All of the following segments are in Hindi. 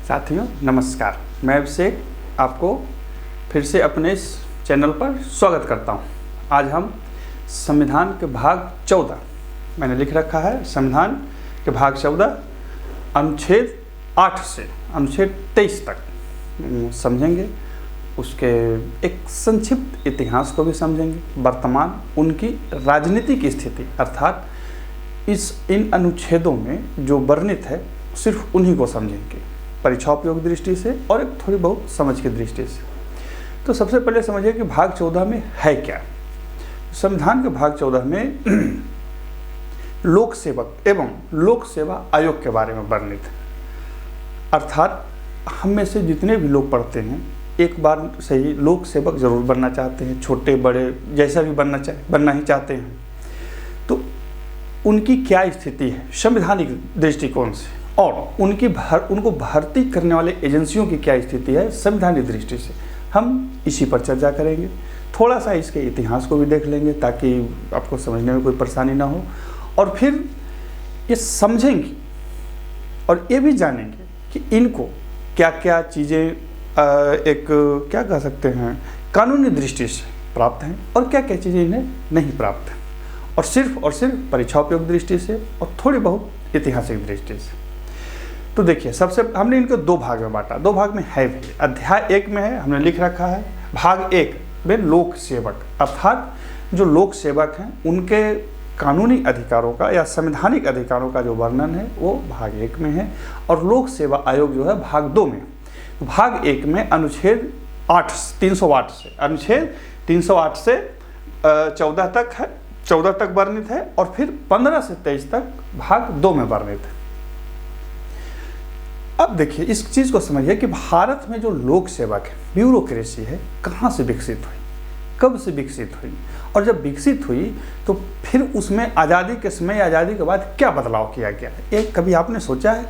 साथियों नमस्कार, मैं अभिषेक आपको फिर से अपने इस चैनल पर स्वागत करता हूं। आज हम संविधान के भाग 14 मैंने लिख रखा है, संविधान के भाग 14 अनुच्छेद 8 से अनुच्छेद 23 तक समझेंगे। उसके एक संक्षिप्त इतिहास को भी समझेंगे, वर्तमान उनकी राजनीतिक स्थिति अर्थात इन अनुच्छेदों में जो वर्णित है सिर्फ उन्हीं को समझेंगे परीक्षाओपयोगी दृष्टि से और एक थोड़ी बहुत समझ की दृष्टि से। तो सबसे पहले समझिए कि भाग 14 में है क्या। संविधान के भाग 14 में लोक सेवक एवं लोक सेवा आयोग के बारे में वर्णित है। अर्थात हम में से जितने भी लोग पढ़ते हैं एक बार से ही लोक सेवक जरूर बनना चाहते हैं, छोटे बड़े जैसा भी बनना ही चाहते हैं। तो उनकी क्या स्थिति है संवैधानिक दृष्टिकोण से और उनको भर्ती करने वाले एजेंसियों की क्या स्थिति है संवैधानिक दृष्टि से, हम इसी पर चर्चा करेंगे। थोड़ा सा इसके इतिहास को भी देख लेंगे ताकि आपको समझने में कोई परेशानी ना हो, और फिर ये समझेंगे और ये भी जानेंगे कि इनको क्या क्या चीज़ें एक क्या कह सकते हैं कानूनी दृष्टि से प्राप्त हैं और क्या क्या चीज़ें इन्हें नहीं प्राप्त हैं, और सिर्फ परीक्षाओपयोगी दृष्टि से और थोड़ी बहुत ऐतिहासिक दृष्टि से। तो देखिए, सबसे हमने इनको दो भाग में बांटा, दो भाग में है भी। अध्याय 1 में है, हमने लिख रखा है भाग 1 में लोक सेवक अर्थात जो लोक सेवक हैं उनके कानूनी अधिकारों का या संवैधानिक अधिकारों का जो वर्णन है वो भाग 1 में है, और लोक सेवा आयोग जो है भाग 2 में। भाग 1 में अनुच्छेद 308 से अनुच्छेद 308 से 14 तक है, 14 तक वर्णित है, और फिर 15 से 23 तक भाग 2 में वर्णित है। अब देखिए, इस चीज़ को समझिए कि भारत में जो लोक सेवक है, ब्यूरोक्रेसी है, कहाँ से विकसित हुई, कब से विकसित हुई, और जब विकसित हुई तो फिर उसमें आज़ादी के समय, आज़ादी के बाद क्या बदलाव किया गया, एक कभी आपने सोचा है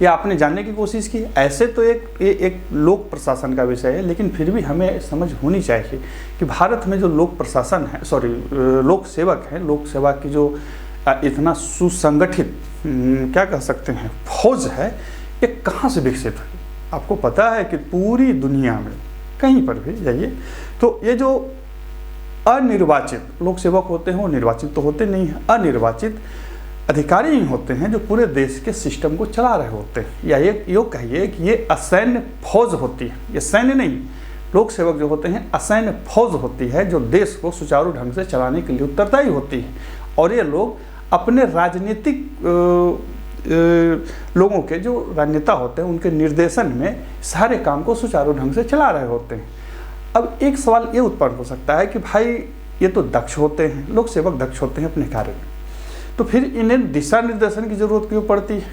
या आपने जानने की कोशिश की? ऐसे तो एक लोक प्रशासन का विषय है, लेकिन फिर भी हमें समझ होनी चाहिए कि भारत में जो लोक प्रशासन है लोक सेवक है, लोक सेवा की जो इतना सुसंगठित क्या कह सकते हैं फौज है, ये कहाँ से विकसित हुई। आपको पता है कि पूरी दुनिया में कहीं पर भी जाइए तो ये जो अनिर्वाचित लोक सेवक होते हैं वो निर्वाचित तो होते नहीं हैं, अनिर्वाचित अधिकारी ही होते हैं जो पूरे देश के सिस्टम को चला रहे होते हैं, या ये योग कहिए कि ये असैन्य फौज होती है। ये सैन्य नहीं, लोक सेवक जो होते हैं असैन्य फौज होती है जो देश को सुचारू ढंग से चलाने के लिए उत्तरदायी होती है, और ये लोग अपने राजनीतिक लोगों के जो राजनेता होते हैं उनके निर्देशन में सारे काम को सुचारू ढंग से चला रहे होते हैं। अब एक सवाल ये उत्पन्न हो सकता है कि भाई ये तो दक्ष होते हैं, लोक सेवक दक्ष होते हैं अपने कार्य में, तो फिर इन्हें दिशा निर्देशन की जरूरत क्यों पड़ती है?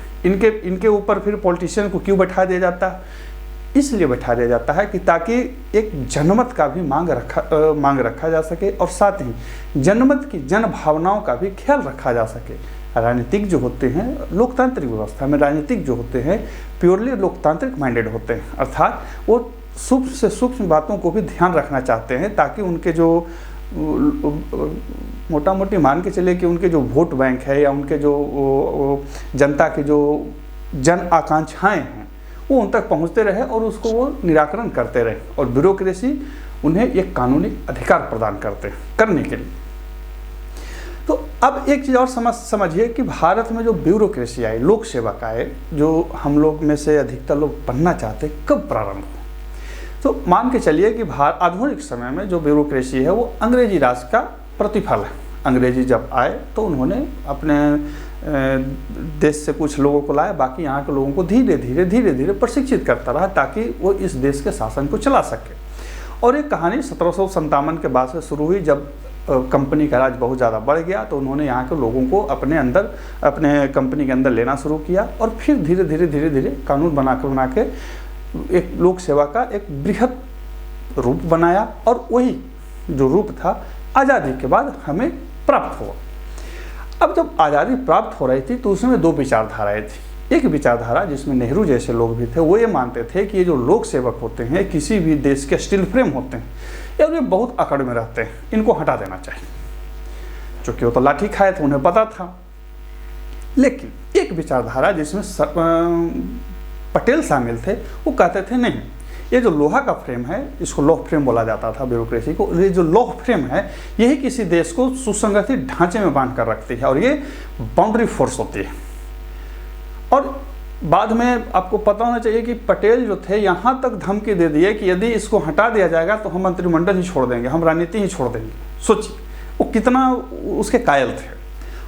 इनके ऊपर फिर पॉलिटिशियन को क्यों बैठा दिया जाता है? इसलिए बैठा दिया जाता है कि ताकि एक जनमत का भी मांग रखा जा सके, और साथ ही जनमत की जन भावनाओं का भी ख्याल रखा जा सके। राजनीतिक जो होते हैं लोकतांत्रिक व्यवस्था में, राजनीतिक जो होते हैं प्योरली लोकतांत्रिक माइंडेड होते हैं, अर्थात वो सूक्ष्म से सूक्ष्म बातों को भी ध्यान रखना चाहते हैं ताकि उनके जो मोटा मोटी मान के चले कि उनके जो वोट बैंक है या उनके जो जनता के जो जन आकांक्षाएं हैं वो उन तक पहुंचते रहे और उसको वो निराकरण करते रहे, और ब्यूरोक्रेसी उन्हें एक कानूनी अधिकार प्रदान करने के लिए। तो अब एक चीज़ और समझिए कि भारत में जो ब्यूरोक्रेसी आई, लोक सेवक आए, जो हम लोग में से अधिकतर लोग बनना चाहते, कब प्रारंभ हुआ? तो मान के चलिए कि आधुनिक समय में जो ब्यूरोक्रेसी है वो अंग्रेजी राज का प्रतिफल है। अंग्रेजी जब आए तो उन्होंने अपने देश से कुछ लोगों को लाया, बाकी यहाँ के लोगों को धीरे धीरे प्रशिक्षित करता रहा ताकि वो इस देश के शासन को चला सके। और एक कहानी 1757 के बाद से शुरू हुई, जब कंपनी का राज बहुत ज़्यादा बढ़ गया तो उन्होंने यहाँ के लोगों को अपने कंपनी के अंदर लेना शुरू किया, और फिर धीरे धीरे कानून बना के एक लोक सेवा का एक बृहद रूप बनाया, और वही जो रूप था आज़ादी के बाद हमें प्राप्त हुआ। अब जब आज़ादी प्राप्त हो रही थी तो उसमें दो विचारधाराएं थी। एक विचारधारा जिसमें नेहरू जैसे लोग भी थे, वो ये मानते थे कि ये जो लोक सेवक होते हैं किसी भी देश के स्टील फ्रेम होते हैं, ये बहुत अकड़ में रहते हैं, इनको हटा देना चाहिए। चूँकि वो तो लाठी खाए थे, उन्हें पता था। लेकिन एक विचारधारा जिसमें पटेल शामिल थे, वो कहते थे नहीं, ये जो लोहा का फ्रेम है, इसको लौह फ्रेम बोला जाता था ब्यूरोक्रेसी को, ये जो लौह फ्रेम है यही किसी देश को सुसंगठित ढांचे में बांध कर रखती है और ये बाउंड्री फोर्स होती है। और बाद में आपको पता होना चाहिए कि पटेल जो थे यहाँ तक धमकी दे दिए कि यदि इसको हटा दिया जाएगा तो हम मंत्रिमंडल ही छोड़ देंगे, हम राजनीति ही छोड़ देंगे। सोचिए वो कितना उसके कायल थे।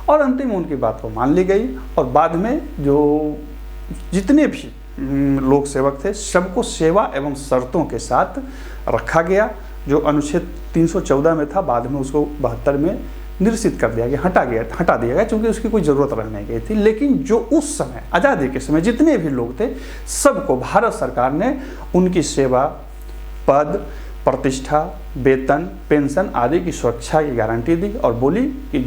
और अंतिम में उनकी बात को मान ली गई और बाद में जो जितने भी लोक सेवक थे सबको सेवा एवं शर्तों के साथ रखा गया। जो अनुच्छेद 314 में था, बाद में उसको 72 में निरसित कर दिया गया, हटा दिया गया, क्योंकि उसकी कोई ज़रूरत रह नहीं गई थी। लेकिन जो उस समय आज़ादी के समय जितने भी लोग थे सबको भारत सरकार ने उनकी सेवा, पद, प्रतिष्ठा, वेतन, पेंशन आदि की सुरक्षा की गारंटी दी और बोली कि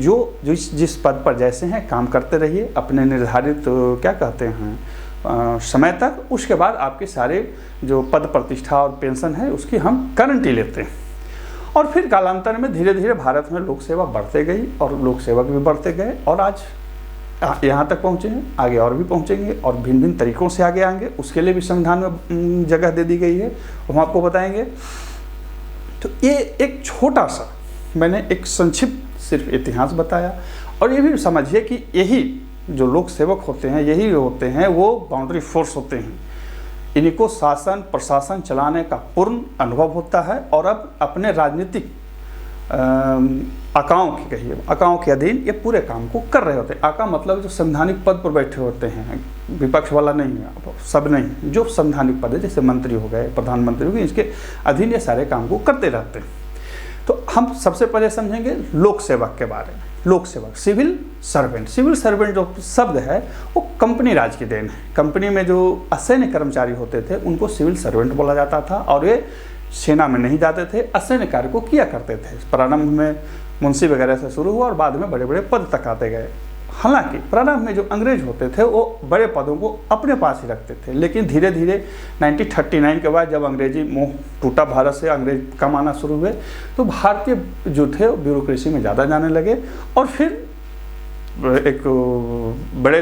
जिस पद पर जैसे हैं काम करते रहिए अपने निर्धारित क्या कहते हैं समय तक, उसके बाद आपके सारे जो पद प्रतिष्ठा और पेंशन है उसकी हम गारंटी लेते हैं। और फिर कालांतर में धीरे धीरे भारत में लोक सेवा बढ़ते गई और लोक सेवक भी बढ़ते गए और आज यहाँ तक पहुँचे हैं, आगे और भी पहुँचेंगे और भिन्न भिन्न तरीक़ों से आगे आएंगे। उसके लिए भी संविधान में जगह दे दी गई है, हम आपको बताएंगे। तो ये एक छोटा सा मैंने एक संक्षिप्त सिर्फ इतिहास बताया। और ये भी समझिए कि यही जो लोक सेवक होते हैं यही होते हैं वो बाउंड्री फोर्स होते हैं। इनको शासन प्रशासन चलाने का पूर्ण अनुभव होता है और अब अपने राजनीतिक आकाओं के अधीन ये पूरे काम को कर रहे होते हैं। आका मतलब जो संवैधानिक पद पर बैठे होते हैं, विपक्ष वाला नहीं है, सब नहीं, जो संवैधानिक पद है जैसे मंत्री हो गए, प्रधानमंत्री हो गए, इसके अधीन ये सारे काम को करते रहते हैं। तो हम सबसे पहले समझेंगे लोक सेवक के बारे में। लोक सेवक, सिविल सर्वेंट। सिविल सर्वेंट जो शब्द है वो कंपनी राज की देन है। कंपनी में जो असैन्य कर्मचारी होते थे उनको सिविल सर्वेंट बोला जाता था और ये सेना में नहीं जाते थे, असैन्य कार्य को किया करते थे। प्रारंभ में मुंशी वगैरह से शुरू हुआ और बाद में बड़े बड़े पद तक आते गए। हालांकि प्रारंभ में जो अंग्रेज होते थे वो बड़े पदों को अपने पास ही रखते थे, लेकिन धीरे धीरे 1939 के बाद जब अंग्रेजी मोह टूटा, भारत से अंग्रेज कम आना शुरू हुए, तो भारतीय जो थे ब्यूरोक्रेसी में ज़्यादा जाने लगे और फिर एक बड़े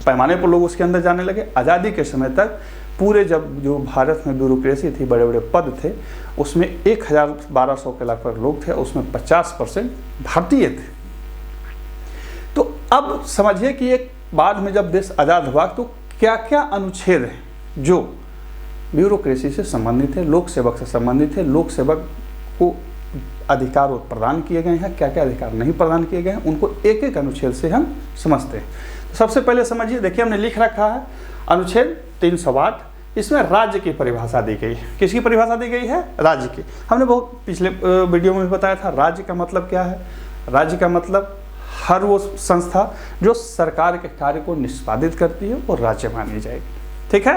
पैमाने पर लोग उसके अंदर जाने लगे। आज़ादी के समय तक पूरे जब जो भारत में ब्यूरोक्रेसी थी, बड़े बड़े पद थे, उसमें 1200 के लगभग लोग थे, उसमें 50% भारतीय थे। तो अब समझिए कि एक बाद में जब देश आज़ाद हुआ तो क्या क्या अनुच्छेद हैं जो ब्यूरोक्रेसी से संबंधित है, लोक सेवक से संबंधित है, लोक सेवक को अधिकार प्रदान किए गए हैं, क्या क्या अधिकार नहीं प्रदान किए गए हैं, उनको एक एक अनुच्छेद से हम समझते हैं। तो सबसे पहले समझिए, देखिए हमने लिख रखा है अनुच्छेद 308, इसमें राज्य की परिभाषा दी गई है। किसकी परिभाषा दी गई है? राज्य की। हमने बहुत पिछले वीडियो में भी बताया था राज्य का मतलब क्या है। राज्य का मतलब हर वो संस्था जो सरकार के कार्य को निष्पादित करती है वो राज्य मानी जाएगी। ठीक है,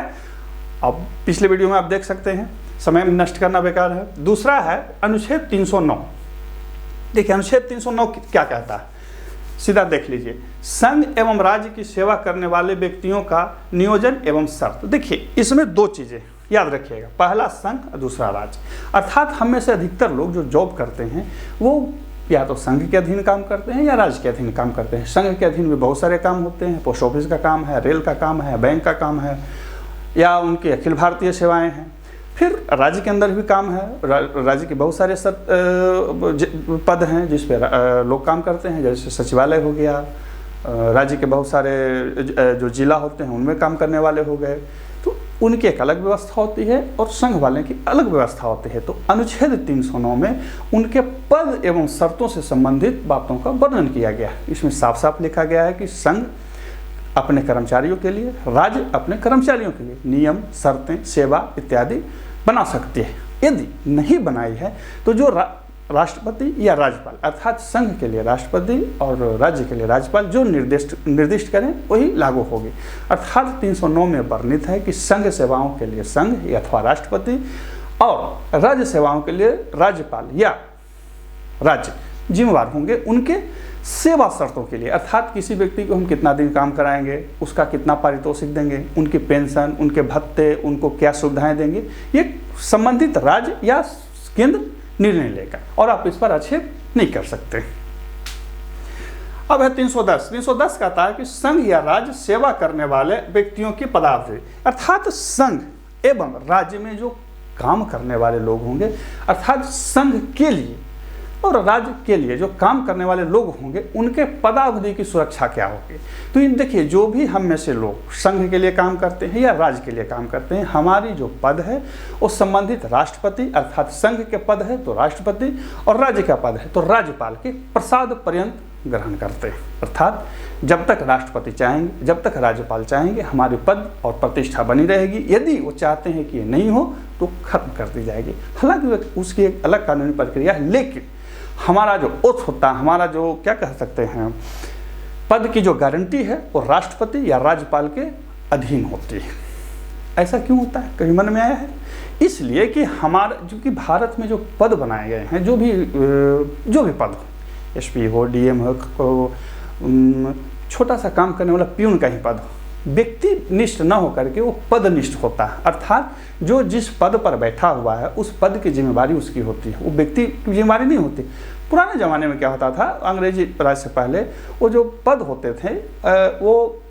अब पिछले वीडियो में आप देख सकते हैं, समय नष्ट करना बेकार है। दूसरा है अनुच्छेद 309। देखिए अनुच्छेद 309 क्या कहता है, सीधा देख लीजिए। संघ एवं राज्य की सेवा करने वाले व्यक्तियों का नियोजन एवं शर्त। देखिए इसमें दो चीज़ें याद रखिएगा, पहला संघ और दूसरा राज्य। अर्थात हम में से अधिकतर लोग जो जॉब करते हैं वो या तो संघ के अधीन काम करते हैं या राज्य के अधीन काम करते हैं। संघ के अधीन में बहुत सारे काम होते हैं, पोस्ट ऑफिस का काम है, रेल का काम है, बैंक का काम है, या उनकी अखिल भारतीय सेवाएं हैं। फिर राज्य के अंदर भी काम है, राज्य के बहुत सारे पद हैं जिस पे लोग काम करते हैं, जैसे सचिवालय हो गया, राज्य के बहुत सारे जो जिला होते हैं उनमें काम करने वाले हो गए, तो उनकी एक अलग व्यवस्था होती है और संघ वाले की अलग व्यवस्था होती है। तो अनुच्छेद 309 में उनके पद एवं शर्तों से संबंधित बातों का वर्णन किया गया है। इसमें साफ साफ लिखा गया है कि संघ अपने कर्मचारियों के लिए, राज्य अपने कर्मचारियों के लिए नियम, शर्तें, सेवा इत्यादि बना सकती है। यदि नहीं बनाई है तो जो राष्ट्रपति या राज्यपाल, अर्थात संघ के लिए राष्ट्रपति और राज्य के लिए राज्यपाल जो निर्दिष्ट करें वही लागू होगी। अर्थात 309 में वर्णित है कि संघ सेवाओं के लिए संघ अथवा राष्ट्रपति और राज्य सेवाओं के लिए राज्यपाल या राज्य जिम्मेवार होंगे उनके सेवा शर्तों के लिए। अर्थात किसी व्यक्ति को हम कितना दिन काम कराएंगे, उसका कितना पारितोषिक देंगे, उनकी पेंशन, उनके भत्ते, उनको क्या सुविधाएं देंगे, ये संबंधित राज्य या केंद्र निर्णय लेगा और आप इस पर आक्षेप नहीं कर सकते। अब है 310। 310 कहता है कि संघ या राज्य सेवा करने वाले व्यक्तियों की पदावधि, अर्थात संघ एवं राज्य में जो काम करने वाले लोग होंगे, अर्थात संघ के लिए और राज्य के लिए जो काम करने वाले लोग होंगे, उनके पदावधि की सुरक्षा क्या होगी। तो इन देखिए, जो भी हम में से लोग संघ के लिए काम करते हैं या राज्य के लिए काम करते हैं, हमारी जो पद है वो संबंधित राष्ट्रपति, अर्थात संघ के पद है तो राष्ट्रपति, और राज्य का पद है तो राज्यपाल के प्रसाद पर्यंत ग्रहण करते हैं। अर्थात जब तक राष्ट्रपति चाहेंगे, जब तक राज्यपाल चाहेंगे, हमारी पद और प्रतिष्ठा बनी रहेगी। यदि वो चाहते हैं कि ये नहीं हो तो खत्म कर दी जाएगी। हालांकि उसकी एक अलग कानूनी प्रक्रिया है, लेकिन हमारा जो ओथ होता है, हमारा जो क्या कह सकते हैं पद की जो गारंटी है, वो राष्ट्रपति या राज्यपाल के अधीन होती है। ऐसा क्यों होता है, कभी मन में आया है? इसलिए कि हमारा जो कि भारत में जो पद बनाए गए हैं, जो भी पद हो, एसपी हो, डीएम हो, छोटा सा काम करने वाला प्यून का ही पद हो, व्यक्ति निष्ठ न होकर के वो पदनिष्ठ होता है। अर्थात जो जिस पद पर बैठा हुआ है उस पद की जिम्मेवारी उसकी होती है, वो व्यक्ति की जिम्मेवारी नहीं होती। पुराने ज़माने में क्या होता था, अंग्रेजी राज से पहले वो जो पद होते थे वो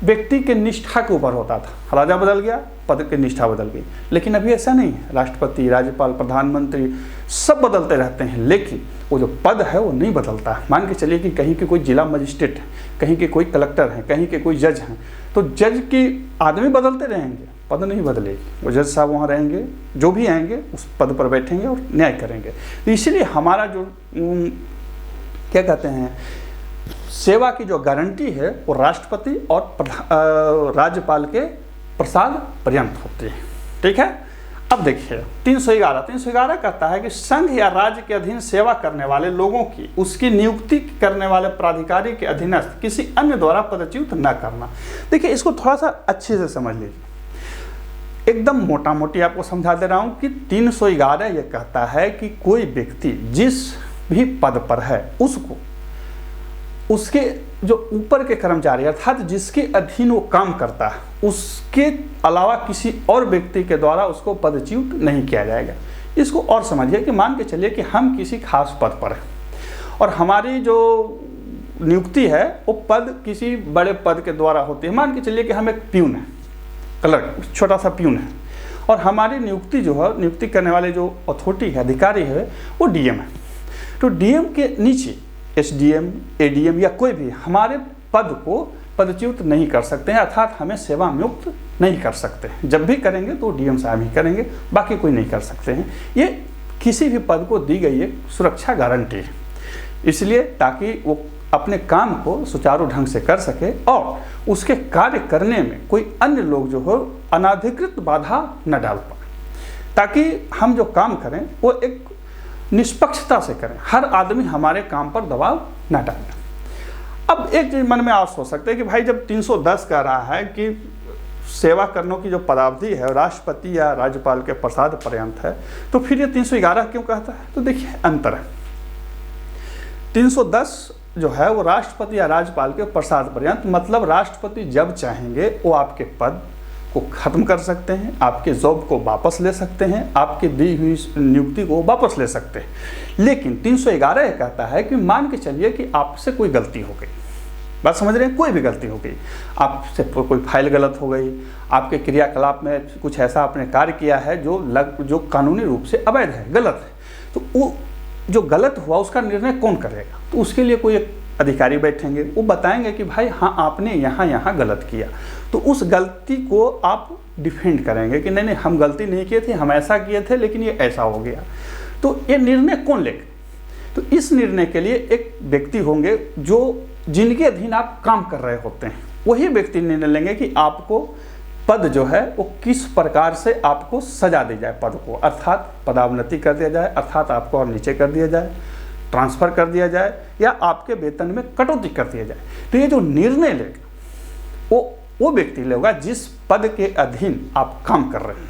व्यक्ति के निष्ठा के ऊपर होता था। राजा बदल गया, पद की निष्ठा बदल गई। लेकिन अभी ऐसा नहीं है, राष्ट्रपति, राज्यपाल, प्रधानमंत्री सब बदलते रहते हैं, लेकिन वो जो पद है वो नहीं बदलता। मान के चलिए कि कहीं के कोई जिला मजिस्ट्रेट है, कहीं के कोई कलेक्टर हैं, कहीं के कोई जज हैं, तो जज की आदमी बदलते रहेंगे, पद नहीं बदलेगी। वो जज साहब वहाँ रहेंगे, जो भी आएंगे उस पद पर बैठेंगे और न्याय करेंगे। तो इसलिए हमारा जो क्या कहते हैं सेवा की जो गारंटी है वो राष्ट्रपति और राज्यपाल के प्रसाद पर्यंत होती है। ठीक है। अब देखिए 311 कहता है कि संघ या राज्य के अधीन सेवा करने वाले लोगों की उसकी नियुक्ति करने वाले प्राधिकारी के अधीनस्थ किसी अन्य द्वारा पदच्युत न करना। देखिए इसको थोड़ा सा अच्छे से समझ लीजिए, एकदम मोटा मोटी आपको समझा दे रहा हूँ कि 311 ये कहता है कि कोई व्यक्ति जिस भी पद पर है उसको उसके जो ऊपर के कर्मचारी अर्थात जिसके अधीन वो काम करता है उसके अलावा किसी और व्यक्ति के द्वारा उसको पदच्युत नहीं किया जाएगा। इसको और समझिए कि मान के चलिए कि हम किसी खास पद पर हैं और हमारी जो नियुक्ति है वो पद किसी बड़े पद के द्वारा होती है। मान के चलिए कि हम एक प्यून है, क्लर्क, छोटा सा प्यून है, और हमारी नियुक्ति जो है, नियुक्ति करने वाले जो अथॉरिटी है, अधिकारी है, वो डीएम है। तो डीएम के नीचे एसडीएम, एडीएम या कोई भी हमारे पद को पदच्युत नहीं कर सकते हैं, अर्थात हमें सेवा मुक्त नहीं कर सकते। जब भी करेंगे तो डीएम साहब ही करेंगे, बाकी कोई नहीं कर सकते हैं। ये किसी भी पद को दी गई एक सुरक्षा गारंटी है, इसलिए ताकि वो अपने काम को सुचारू ढंग से कर सके और उसके कार्य करने में कोई अन्य लोग जो हो अनाधिकृत बाधा न डाल पाए, ताकि हम जो काम करें वो एक निष्पक्षता से करें, हर आदमी हमारे काम पर दबाव न डाले। अब एक चीज मन में आप सोच सकते हैं कि भाई जब 310 कह रहा है कि सेवा करने की जो पदावधि है राष्ट्रपति या राज्यपाल के प्रसाद पर्यंत है, तो फिर ये 311 क्यों कहता है? तो देखिए अंतर है। 310 जो है वो राष्ट्रपति या राज्यपाल के प्रसाद पर्यंत, मतलब राष्ट्रपति जब चाहेंगे वो आपके पद को खत्म कर सकते हैं, आपके जॉब को वापस ले सकते हैं, आपकी दी हुई नियुक्ति को वापस ले सकते हैं। लेकिन 311 ये कहता है कि मान के चलिए कि आपसे कोई गलती हो गई, बात समझ रहे हैं, कोई भी गलती हो गई, आपसे कोई फाइल गलत हो गई, आपके क्रियाकलाप में कुछ ऐसा आपने कार्य किया है जो कानूनी रूप से अवैध है, गलत है, तो वो जो गलत हुआ उसका निर्णय कौन करेगा? तो उसके लिए कोई एक अधिकारी बैठेंगे, वो बताएंगे कि भाई हाँ आपने यहाँ गलत किया, तो उस गलती को आप डिफेंड करेंगे कि नहीं हम गलती नहीं किए थे, हम ऐसा किए थे लेकिन ये ऐसा हो गया। तो ये निर्णय कौन लेगा? तो इस निर्णय के लिए एक व्यक्ति होंगे जो जिनके अधीन आप काम कर रहे होते हैं, वही व्यक्ति निर्णय लेंगे कि आपको पद जो है वो किस प्रकार से आपको सजा दी जाए, पद को अर्थात पदावनति कर दिया जाए, अर्थात आपको और नीचे कर दिया जाए, ट्रांसफ़र कर दिया जाए, या आपके वेतन में कटौती कर दिया जाए। तो ये जो निर्णय लेगा वो व्यक्ति लेगा जिस पद के अधीन आप काम कर रहे हैं,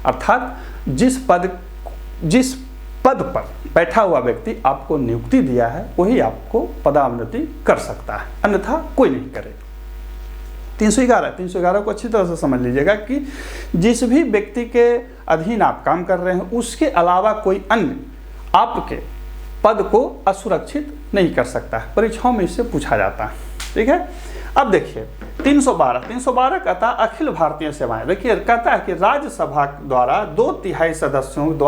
अर्थात जिस पद पर बैठा हुआ व्यक्ति आपको नियुक्ति दिया है वही आपको पदावनति कर सकता है, अन्यथा कोई नहीं करेगा। 311 को अच्छी तरह से समझ लीजिएगा कि जिस भी व्यक्ति के अधीन आप काम कर रहे हैं उसके अलावा कोई अन्य आपके पद को असुरक्षित नहीं कर सकता है। परीक्षाओं में इससे पूछा जाता है। ठीक है, अब देखिए 312 कहता है अखिल भारतीय सेवाएं। देखिए कहता है कि राज्यसभा द्वारा 2/3 सदस्यों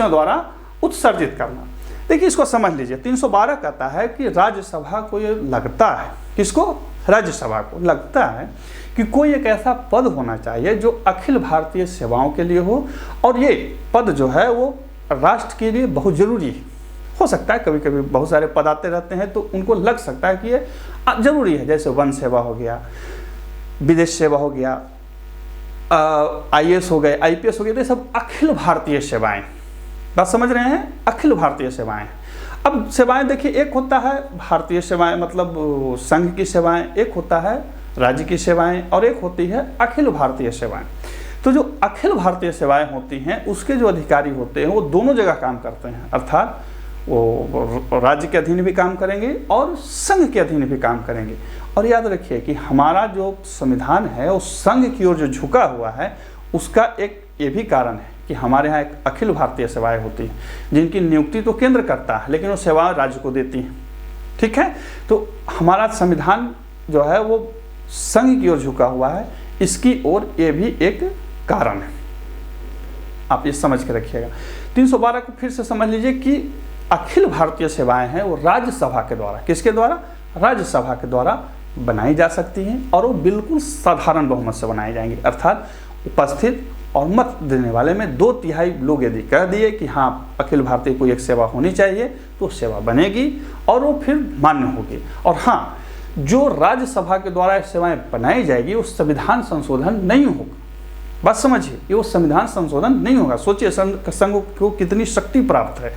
द्वारा उत्सर्जित करना। देखिए इसको समझ लीजिए, 312 कहता है कि राज्यसभा को ये लगता है, किसको? राज्यसभा को लगता है कि कोई एक ऐसा पद होना चाहिए जो अखिल भारतीय सेवाओं के लिए हो, और ये पद जो है वो राष्ट्र के लिए बहुत जरूरी है। हो सकता है कभी कभी बहुत सारे पद आते रहते हैं तो उनको लग सकता है कि ये जरूरी है, जैसे वन सेवा हो गया, विदेश सेवा हो गया, IAS हो गए, IPS हो गए, ये सब अखिल भारतीय सेवाएं। बात समझ रहे हैं? अखिल भारतीय सेवाएं। अब सेवाएं देखिए, एक होता है भारतीय सेवाएं मतलब संघ की सेवाएं, एक होता है राज्य की सेवाएं, और एक होती है अखिल भारतीय सेवाएं। तो जो अखिल भारतीय सेवाएं होती हैं उसके जो अधिकारी होते हैं वो दोनों जगह काम करते हैं, अर्थात वो राज्य के अधीन भी काम करेंगे और संघ के अधीन भी काम करेंगे। और याद रखिए कि हमारा जो संविधान है वो संघ की ओर जो झुका हुआ है, उसका एक ये भी कारण है कि हमारे यहाँ एक अखिल भारतीय सेवाएं होती हैं जिनकी नियुक्ति तो केंद्र करता है लेकिन वो सेवाएं राज्य को देती हैं। ठीक है, तो हमारा संविधान जो है वो संघ की ओर झुका हुआ है, इसकी ओर ये भी एक कारण है। आप ये समझ के रखिएगा। 312 को फिर से समझ लीजिए कि अखिल भारतीय सेवाएं हैं वो राज्यसभा के द्वारा, किसके द्वारा? राज्यसभा के द्वारा बनाई जा सकती हैं, और वो बिल्कुल साधारण बहुमत से बनाई जाएंगी, अर्थात उपस्थित और मत देने वाले में 2/3 लोग यदि कह दिए कि हाँ अखिल भारतीय कोई एक सेवा होनी चाहिए तो सेवा बनेगी और वो फिर मान्य होगी। और हाँ, जो राज्यसभा के द्वारा सेवाएं बनाई जाएगी वो संविधान संशोधन नहीं होगा। बात समझिए, ये वो संविधान संशोधन नहीं होगा। सोचिए संघ को कितनी शक्ति प्राप्त है,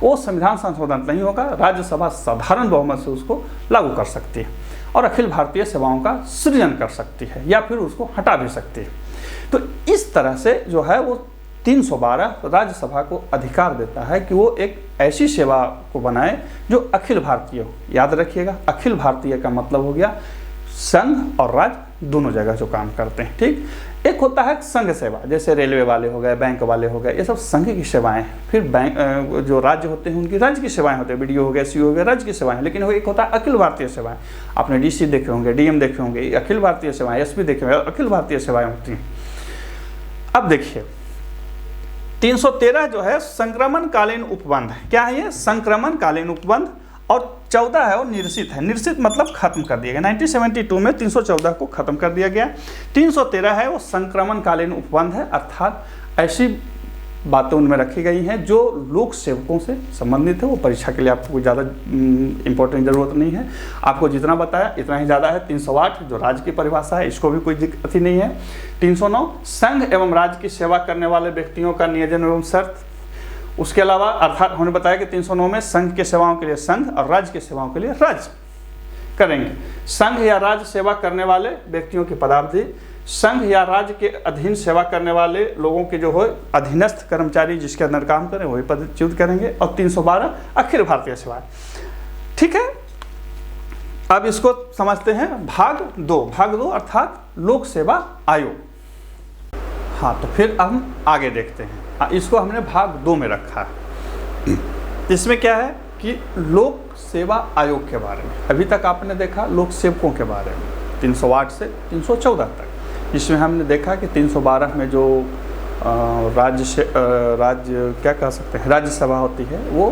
वो संविधान संशोधन नहीं होगा, राज्यसभा साधारण बहुमत से उसको लागू कर सकती है और अखिल भारतीय सेवाओं का सृजन कर सकती है या फिर उसको हटा भी सकती है। तो इस तरह से जो है वो 312 राज्यसभा को अधिकार देता है कि वो एक ऐसी सेवा को बनाए जो अखिल भारतीय हो। याद रखिएगा, अखिल भारतीय का मतलब हो गया संघ और राज्य दोनों जगह जो काम करते हैं। ठीक, एक होता है संघ सेवा, जैसे रेलवे वाले हो गए, बैंक वाले हो गए, ये सब संघ की सेवाएं हैं। फिर बैंक जो राज्य होते हैं उनकी राज्य की सेवाएं होती है, BDO हो गए, CO हो गए, राज्य की सेवाएं। लेकिन एक होता है अखिल भारतीय सेवाएं। आपने DC देखे होंगे, DM देखे होंगे, अखिल भारतीय सेवाएं, SP देखे होंगे, अखिल भारतीय सेवाएं होती हैं। अब देखिए 313 जो है संक्रमणकालीन उपबंध। क्या है ये? संक्रमणकालीन उपबंध। और 14 है वो निरसित है। निरसित मतलब खत्म कर दिया गया। 1972 में 314 को खत्म कर दिया गया। 313 है वो संक्रमणकालीन उपबंध है, अर्थात ऐसी बातें उनमें रखी गई हैं जो लोक सेवकों से संबंधित है। वो परीक्षा के लिए आपको ज़्यादा इंपॉर्टेंट ज़रूरत नहीं है, आपको जितना बताया इतना ही ज़्यादा है। 308 जो राज्य की परिभाषा है, इसको भी कोई दिक्कत ही नहीं है। 309 संघ एवं राज्य की सेवा करने वाले व्यक्तियों का नियोजन एवं शर्त। उसके अलावा अर्थात हमने बताया कि 309 में संघ के सेवाओं के लिए संघ और राज्य की सेवाओं के लिए राज्य करेंगे। संघ या राज्य सेवा करने वाले व्यक्तियों की पदावधि, संघ या राज्य के अधीन सेवा करने वाले लोगों के जो हो अधीनस्थ कर्मचारी जिसके अंदर काम करें वही पदच्युत करेंगे। और 312 अखिल भारतीय सेवाएं। ठीक है, अब इसको समझते हैं भाग 2। भाग 2 अर्थात लोक सेवा आयोग। हाँ, तो फिर हम आगे देखते हैं। इसको हमने भाग 2 में रखा है। इसमें क्या है कि लोक सेवा आयोग के बारे में अभी तक आपने देखा, लोक सेवकों के बारे में 308 से 314 तक। इसमें हमने देखा कि 312 में जो राज्य क्या कह सकते हैं, राज्यसभा होती है, वो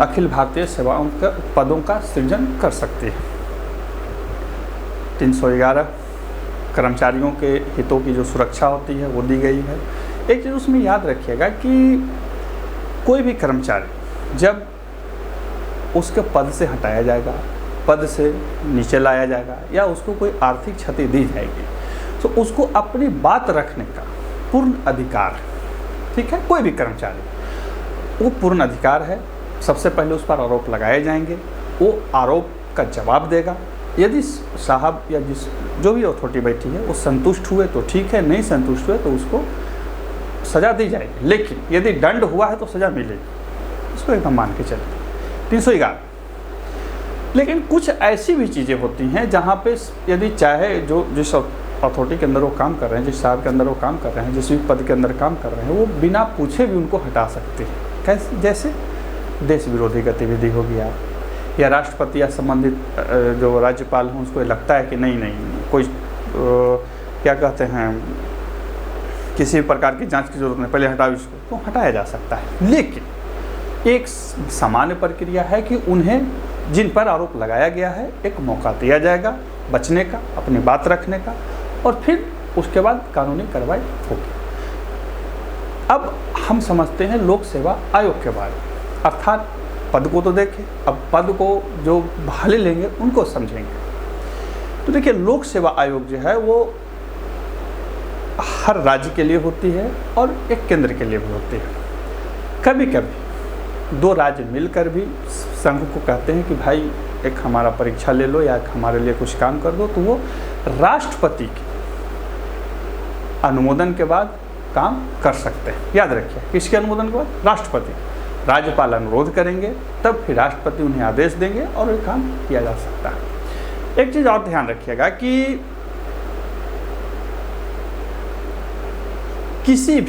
अखिल भारतीय सेवाओं का पदों का सृजन कर सकती है। 311 कर्मचारियों के हितों की जो सुरक्षा होती है वो दी गई है। एक चीज़ उसमें याद रखिएगा कि कोई भी कर्मचारी जब उसके पद से हटाया जाएगा, पद से नीचे लाया जाएगा या उसको कोई आर्थिक क्षति दी जाएगी, तो उसको अपनी बात रखने का पूर्ण अधिकार, ठीक है, कोई भी कर्मचारी वो पूर्ण अधिकार है। सबसे पहले उस पर आरोप लगाए जाएंगे, वो आरोप का जवाब देगा। यदि साहब या जो भी अथॉरिटी बैठी है वो संतुष्ट हुए तो ठीक है, नहीं संतुष्ट हुए तो उसको सज़ा दी जाएगी। लेकिन यदि दंड हुआ है तो सज़ा मिलेगी, इसको एकदम मान के चलें। 311। लेकिन कुछ ऐसी भी चीज़ें होती हैं जहाँ पे यदि चाहे जो जिस अथॉरिटी के अंदर वो काम कर रहे हैं, जिस साहब के अंदर वो काम कर रहे हैं, जिस भी पद के अंदर काम कर रहे हैं, वो बिना पूछे भी उनको हटा सकते हैं। कैसे? जैसे देश विरोधी गतिविधि हो गया, या राष्ट्रपति या संबंधित जो राज्यपाल हैं उसको लगता है कि नहीं कोई क्या कहते हैं, किसी प्रकार की जांच की जरूरत नहीं, पहले हटाओ इसको, तो हटाया जा सकता है। लेकिन एक सामान्य प्रक्रिया है कि उन्हें जिन पर आरोप लगाया गया है एक मौका दिया जाएगा बचने का, अपनी बात रखने का, और फिर उसके बाद कानूनी कार्रवाई होगी। अब हम समझते हैं लोक सेवा आयोग के बारे में, अर्थात पद को तो देखें, अब पद को जो बहाली लेंगे उनको समझेंगे। तो देखिए, लोक सेवा आयोग जो है वो हर राज्य के लिए होती है और एक केंद्र के लिए भी होती है। कभी कभी दो राज्य मिलकर भी संघ को कहते हैं कि भाई एक हमारा परीक्षा ले लो या एक हमारे लिए कुछ काम कर दो, तो वो राष्ट्रपति के अनुमोदन के बाद काम कर सकते हैं। याद रखिए, किसके अनुमोदन के बाद? राष्ट्रपति। राज्यपाल अनुरोध करेंगे तब फिर राष्ट्रपति उन्हें आदेश देंगे और ये काम किया जा सकता है। एक चीज़ और ध्यान रखिएगा कि किसी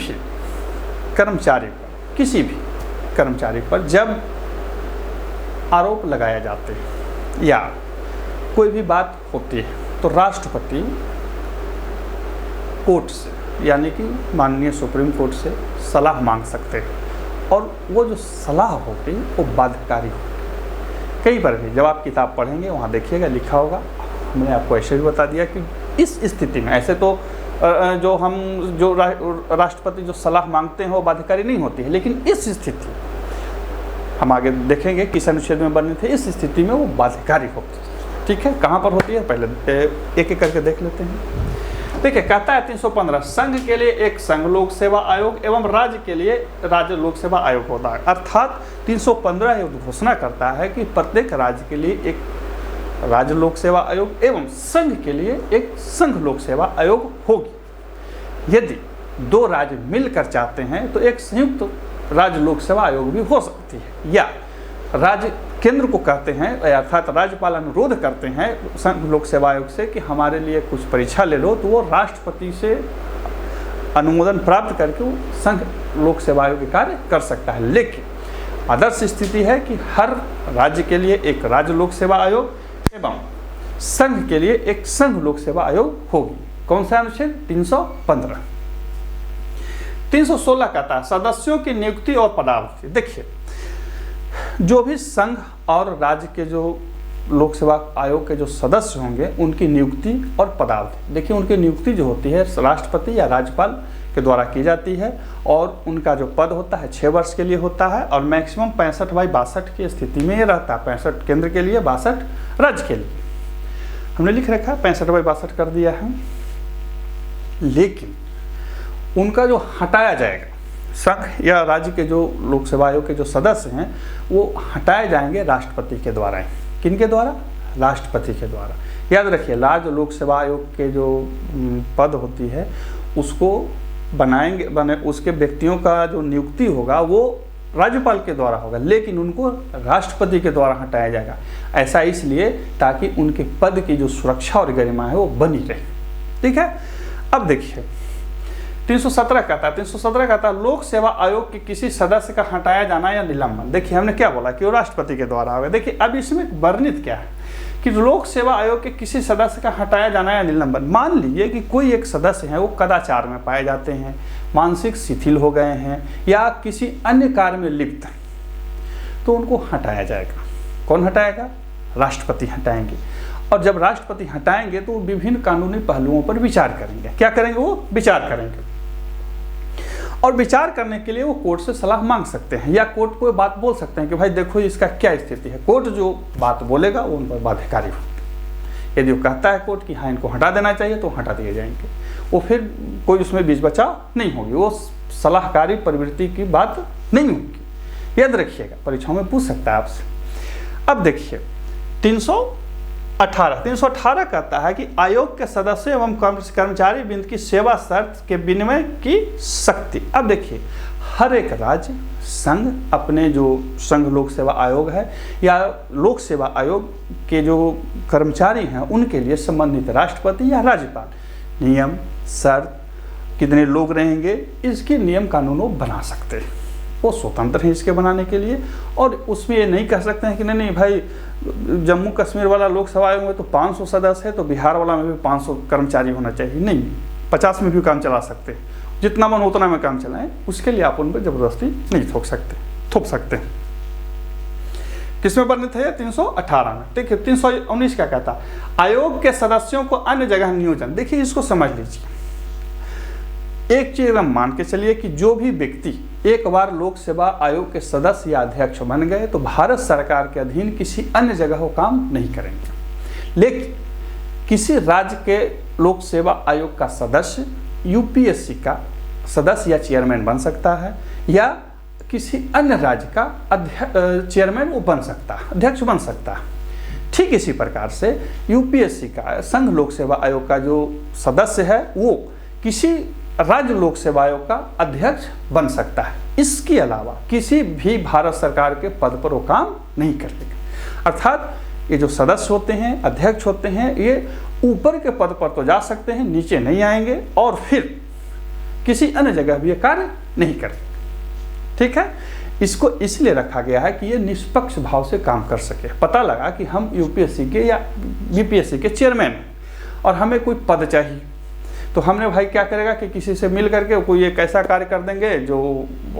भी कर्मचारी पर जब आरोप लगाए जाते हैं या कोई भी बात होती है तो राष्ट्रपति कोर्ट से, यानी कि माननीय सुप्रीम कोर्ट से सलाह मांग सकते हैं, और वो जो सलाह होगी वो बाध्यकारी होगी। कई बार भी जब आप किताब पढ़ेंगे वहाँ देखिएगा लिखा होगा, हमने आपको ऐसे भी बता दिया कि इस स्थिति में ऐसे तो जो राष्ट्रपति जो सलाह मांगते हैं वो बाध्यकारी नहीं होती है, लेकिन इस स्थिति हम आगे देखेंगे किस अनुच्छेद में बने थे, इस स्थिति में वो बाध्यकारी होती है। ठीक है, कहाँ पर होती है पहले एक एक करके देख लेते हैं। देखिए, कहता है 315 संघ के लिए एक संघ लोक सेवा आयोग एवं राज्य के लिए राज्य लोक सेवा आयोग होता है। अर्थात 315 ये घोषणा करता है कि प्रत्येक राज्य के लिए एक राज्य लोक सेवा आयोग एवं संघ के लिए एक संघ लोक सेवा आयोग होगी। यदि दो राज्य मिलकर चाहते हैं तो एक संयुक्त राज्य लोक सेवा आयोग भी हो सकती है, या राज्य केंद्र को कहते हैं अर्थात राज्यपाल अनुरोध करते हैं संघ लोक सेवा आयोग से कि हमारे लिए कुछ परीक्षा ले लो, तो वो राष्ट्रपति से अनुमोदन प्राप्त करके वो संघ लोक सेवा आयोग के कार्य कर सकता है। लेकिन आदर्श स्थिति है कि हर राज्य के लिए एक राज्य लोक सेवा आयोग एवं संघ के लिए एक संघ लोक सेवा आयोग होगी। कौन सा अनुच्छेद? 315। 316 कहता है सदस्यों की नियुक्ति और पदावधि। देखिए, जो भी संघ और राज्य के जो लोक सेवा आयोग के जो सदस्य होंगे उनकी नियुक्ति और पदावधि, देखिए उनकी नियुक्ति जो होती है राष्ट्रपति या राज्यपाल के द्वारा की जाती है, और उनका जो पद होता है 6 वर्ष के लिए होता है, और मैक्सिमम 65/62 की स्थिति में ये रहता है। 65 केंद्र के लिए, 62 राज्य के लिए। हमने लिख रखा है 65/62 कर दिया है। लेकिन उनका जो हटाया जाएगा, संघ या राज्य के जो लोक सेवा आयोग के जो सदस्य हैं वो हटाए जाएंगे राष्ट्रपति के द्वारा। किनके द्वारा? राष्ट्रपति के द्वारा। याद रखिए, राज्य लोक सेवा आयोग के जो पद होती है उसको उसके व्यक्तियों का जो नियुक्ति होगा वो राज्यपाल के द्वारा होगा, लेकिन उनको राष्ट्रपति के द्वारा हटाया जाएगा। ऐसा इसलिए ताकि उनके पद की जो सुरक्षा और गरिमा है वो बनी रहे। ठीक है, अब देखिए 317 कहता है लोक सेवा आयोग के किसी सदस्य का हटाया जाना या निलंबन। देखिए, हमने क्या बोला कि वो राष्ट्रपति के द्वारा होगा। देखिए, अब इसमें वर्णित क्या है कि लोक सेवा आयोग के किसी सदस्य का हटाया जाना या निलंबन। मान लीजिए कि कोई एक सदस्य है वो कदाचार में पाए जाते हैं, मानसिक शिथिल हो गए हैं या किसी अन्य कार्य में लिप्त हैं, तो उनको हटाया जाएगा। कौन हटाएगा? राष्ट्रपति हटाएंगे। और जब राष्ट्रपति हटाएंगे तो विभिन्न कानूनी पहलुओं पर विचार करेंगे। क्या करेंगे? वो विचार करेंगे, और विचार करने के लिए वो कोर्ट से सलाह मांग सकते हैं, या कोर्ट को बात बोल सकते हैं कि भाई देखो इसका क्या स्थिति है। कोर्ट जो बात बोलेगा वो उन पर बाध्यकारी होगी। यदि वो कहता है कोर्ट कि हाँ इनको हटा देना चाहिए तो हटा दिए जाएंगे, वो फिर कोई उसमें बीच बचाव नहीं होगी, वो सलाहकारी प्रवृत्ति की बात नहीं होगी। याद रखिएगा, परीक्षाओं में पूछ सकता है आपसे। अब देखिए 318 कहता है कि आयोग के सदस्य एवं कर्मचारी वृंद की सेवा शर्त के विनिमय की शक्ति। अब देखिए, हर एक राज्य संघ अपने जो संघ लोक सेवा आयोग है या लोक सेवा आयोग के जो कर्मचारी हैं उनके लिए संबंधित राष्ट्रपति या राज्यपाल नियम, शर्त, कितने लोग रहेंगे, इसके नियम कानूनों बना सकते हैं। वो स्वतंत्र हैं इसके बनाने के लिए। और उसमें ये नहीं कह सकते हैं कि नहीं भाई जम्मू कश्मीर वाला लोकसभा आयोग में तो 500 सदस्य है तो बिहार वाला में भी 500 कर्मचारी होना चाहिए, नहीं 50 में भी काम चला सकते, जितना मन उतना में काम चलाएं, उसके लिए आप उन पर जबरदस्ती नहीं थोप सकते। किसमें वर्णित है? 318 में। देखिए 319 क्या कहता है? आयोग के सदस्यों को अन्य जगह नियोजन। देखिए इसको समझ लीजिए, एक चीज हम मान के चलिए कि जो भी व्यक्ति एक बार लोक सेवा आयोग के सदस्य या अध्यक्ष बन गए तो भारत सरकार के अधीन किसी अन्य जगह वो काम नहीं करेंगे। लेकिन किसी राज्य के लोक सेवा आयोग का सदस्य यूपीएससी का सदस्य या चेयरमैन बन सकता है, या किसी अन्य राज्य का चेयरमैन वो बन सकता है, अध्यक्ष बन सकता है। ठीक इसी प्रकार से यूपीएससी का संघ लोक सेवा आयोग का जो सदस्य है वो किसी राज्य लोक सेवा आयोग का अध्यक्ष बन सकता है। इसके अलावा किसी भी भारत सरकार के पद पर वो काम नहीं करेगा। अर्थात ये जो सदस्य होते हैं, अध्यक्ष होते हैं, ये ऊपर के पद पर तो जा सकते हैं, नीचे नहीं आएंगे और फिर किसी अन्य जगह भी ये कार्य नहीं करेंगे। ठीक है, इसको इसलिए रखा गया है कि ये निष्पक्ष भाव से काम कर सके। पता लगा कि हम यूपीएससी के या बीपीएससी के चेयरमैन हैं और हमें कोई पद चाहिए, तो हमने भाई क्या करेगा कि किसी से मिल करके कोई एक ऐसा कार्य कर देंगे जो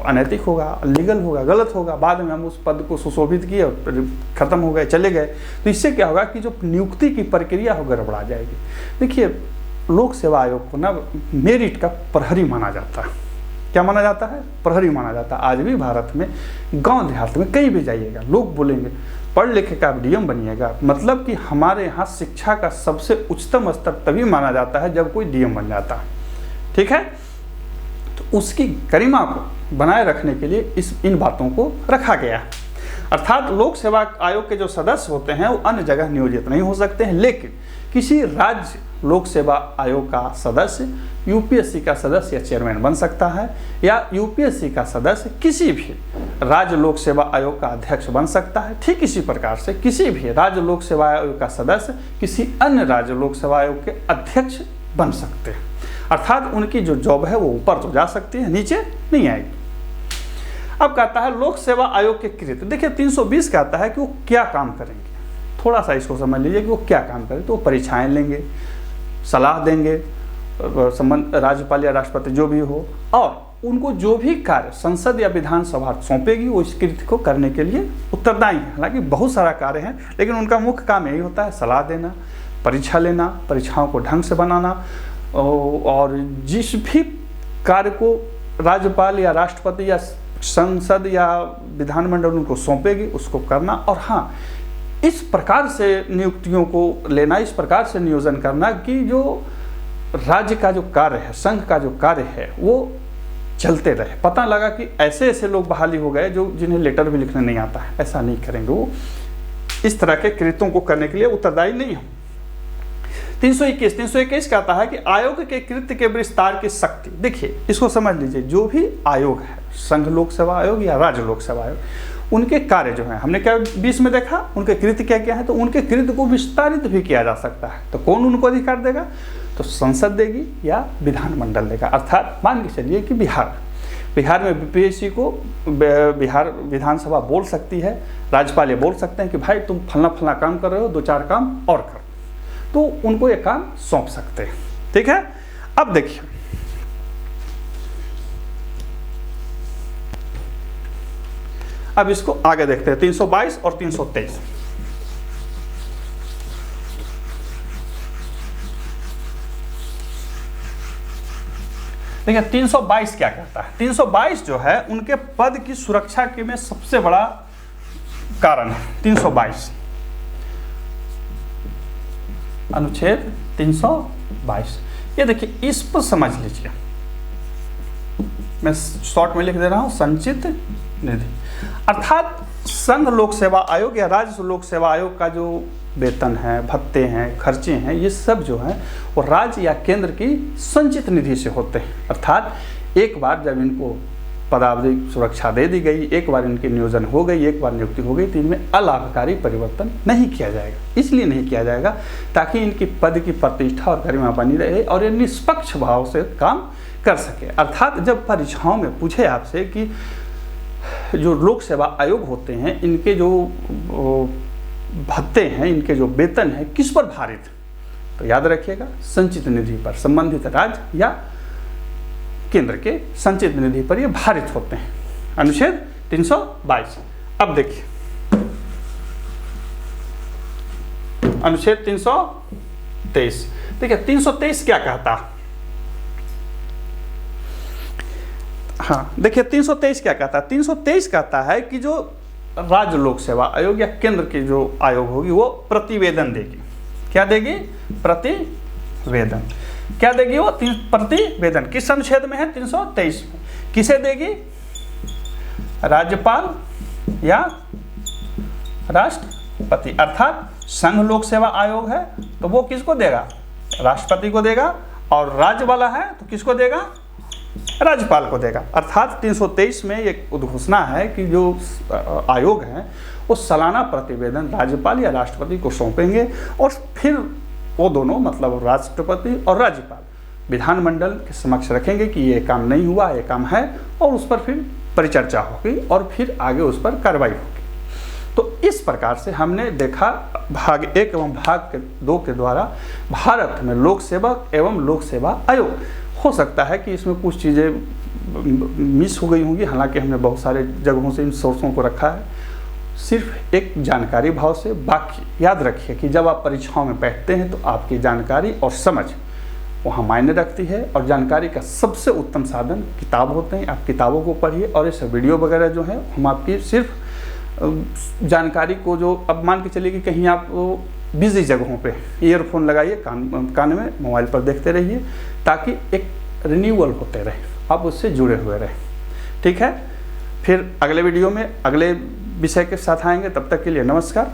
अनैतिक होगा, लीगल होगा, गलत होगा, बाद में हम उस पद को सुशोभित किए और खत्म हो गए, चले गए, तो इससे क्या होगा कि जो नियुक्ति की प्रक्रिया हो गड़बड़ा जाएगी। देखिए लोक सेवा आयोग को ना मेरिट का प्रहरी माना जाता है। क्या माना जाता है? प्रहरी माना जाता है। आज भी भारत में गांव देहात में कहीं भी जाइएगा लोग बोलेंगे पढ़ लिखे का डीएम बनिएगा, मतलब कि हमारे यहाँ शिक्षा का सबसे उच्चतम स्तर तभी माना जाता है जब कोई डीएम बन जाता है। ठीक है, तो उसकी गरिमा को बनाए रखने के लिए इन बातों को रखा गया है। अर्थात लोक सेवा आयोग के जो सदस्य होते हैं वो अन्य जगह नियोजित नहीं हो सकते हैं, लेकिन किसी राज्य लोक सेवा आयोग का सदस्य यूपीएससी का सदस्य या चेयरमैन बन सकता है, या यूपीएससी का सदस्य किसी भी राज्य लोक सेवा आयोग का अध्यक्ष बन सकता है। ठीक इसी प्रकार से किसी भी राज्य लोक सेवा आयोग का सदस्य किसी अन्य राज्य लोक सेवा आयोग के अध्यक्ष बन सकते हैं। अर्थात उनकी जो जॉब है वो ऊपर तो जा सकती है, नीचे नहीं आएगी। अब कहता है लोक सेवा आयोग के कृत्य। देखिए 320 कहता है कि वो क्या काम करेंगे, थोड़ा सा इसको समझ लीजिए कि वो क्या काम करें। तो वो परीक्षाएं लेंगे, सलाह देंगे, संबंध राज्यपाल या राष्ट्रपति जो भी हो, और उनको जो भी कार्य संसद या विधानसभा सौंपेगी वो इस कृत्य को करने के लिए उत्तरदायी है। हालांकि बहुत सारा कार्य है, लेकिन उनका मुख्य काम यही होता है सलाह देना, परीक्षा लेना, परीक्षाओं को ढंग से बनाना, और जिस भी कार्य को राज्यपाल या राष्ट्रपति या संसद या विधानमंडल उनको सौंपेगी उसको करना। और हाँ, इस प्रकार से नियुक्तियों को लेना, इस प्रकार से नियोजन करना कि जो राज्य का जो कार्य है, संघ का जो कार्य है वो चलते रहे। पता लगा कि ऐसे ऐसे लोग बहाली हो गए जो जिन्हें लेटर भी लिखने नहीं आता है, ऐसा नहीं करेंगे। वो इस तरह के कृत्यों को करने के लिए उत्तरदायी नहीं हो। 321 कहता है कि आयोग के कृत्य के विस्तार की शक्ति। देखिए इसको समझ लीजिए, जो भी आयोग है, संघ लोक सेवा आयोग या राज्य लोक सेवा आयोग, उनके कार्य जो हैं हमने क्या 20 में देखा, उनके कृत्य क्या क्या है, तो उनके कृत्य को विस्तारित भी किया जा सकता है। तो कौन उनको अधिकार देगा? तो संसद देगी या विधानमंडल देगा। अर्थात मान के चलिए कि बिहार में बीपीएससी को बिहार विधानसभा बोल सकती है, राज्यपाल ये बोल सकते हैं कि भाई तुम फलना काम कर रहे हो, 2-4 काम और करो, तो उनको ये काम सौंप सकते हैं। ठीक है, अब देखिए अब इसको आगे देखते हैं 322 और 323। देखिए 322 क्या कहता है? 322 जो है उनके पद की सुरक्षा के में सबसे बड़ा कारण है। 322 अनुच्छेद 322, ये देखिए इस पर समझ लीजिए, मैं शॉर्ट में लिख दे रहा हूं, संचित निधि। अर्थात संघ लोक सेवा आयोग या राज्य लोक सेवा आयोग का जो वेतन है, भत्ते हैं, खर्चे हैं, ये सब जो है वो राज्य या केंद्र की संचित निधि से होते हैं। अर्थात एक बार जब इनको पदावधि सुरक्षा दे दी गई, एक बार इनकी नियोजन हो गई, एक बार नियुक्ति हो गई, तो इनमें अलाभकारी परिवर्तन नहीं किया जाएगा। इसलिए नहीं किया जाएगा ताकि इनकी पद की प्रतिष्ठा और गरिमा बनी रहे और ये निष्पक्ष भाव से काम कर सके। अर्थात जब परीक्षाओं में पूछे आपसे कि जो लोक सेवा आयोग होते हैं, इनके जो भत्ते हैं, इनके जो वेतन है, किस पर भारित? तो याद रखिएगा, संचित निधि पर, संबंधित राज्य या केंद्र के संचित निधि पर ये भारित होते हैं। अनुच्छेद 322। अब देखिए अनुच्छेद 323। देखिए 323 क्या कहता? हाँ, देखिए 323 क्या कहता है? 323 कहता है कि जो राज्य लोक सेवा आयोग या केंद्र की जो आयोग होगी वो प्रतिवेदन देगी। क्या देगी? प्रतिवेदन। क्या देगी वो? प्रतिवेदन। किस अनुच्छेद में है? 323 में। किसे देगी? राज्यपाल या राष्ट्रपति। अर्थात संघ लोक सेवा आयोग है तो वो किसको देगा? राष्ट्रपति को देगा। और राज्य वाला है तो किसको देगा? राज्यपाल को देगा। अर्थात 323 में एक उद्घोषणा है कि जो आयोग है वो सालाना प्रतिवेदन राज्यपाल या राष्ट्रपति को सौंपेंगे और फिर वो दोनों, मतलब राष्ट्रपति और राज्यपाल, विधानमंडल के समक्ष रखेंगे कि ये काम नहीं हुआ, ये काम है, और उस पर फिर परिचर्चा होगी और फिर आगे उस पर कार्रवाई होगी। तो इस प्रकार से हमने देखा भाग 1 एवं भाग 2 के द्वारा भारत में लोक सेवक एवं लोक सेवा आयोग। हो सकता है कि इसमें कुछ चीज़ें मिस हो गई होंगी, हालांकि हमने बहुत सारे जगहों से इन सोर्सों को रखा है, सिर्फ एक जानकारी भाव से। बाकी याद रखिए कि जब आप परीक्षाओं में बैठते हैं तो आपकी जानकारी और समझ वहाँ मायने रखती है, और जानकारी का सबसे उत्तम साधन किताब होते हैं। आप किताबों को पढ़िए, और इस वीडियो वगैरह जो है हम आपकी सिर्फ जानकारी को, जो अब मान के चलिए कि कहीं आप बिजी जगहों पे ईयरफोन लगाइए, कान में मोबाइल पर देखते रहिए, ताकि एक रिन्यूअल होते रहे, आप उससे जुड़े हुए रहें। ठीक है, फिर अगले वीडियो में अगले विषय के साथ आएंगे। तब तक के लिए नमस्कार।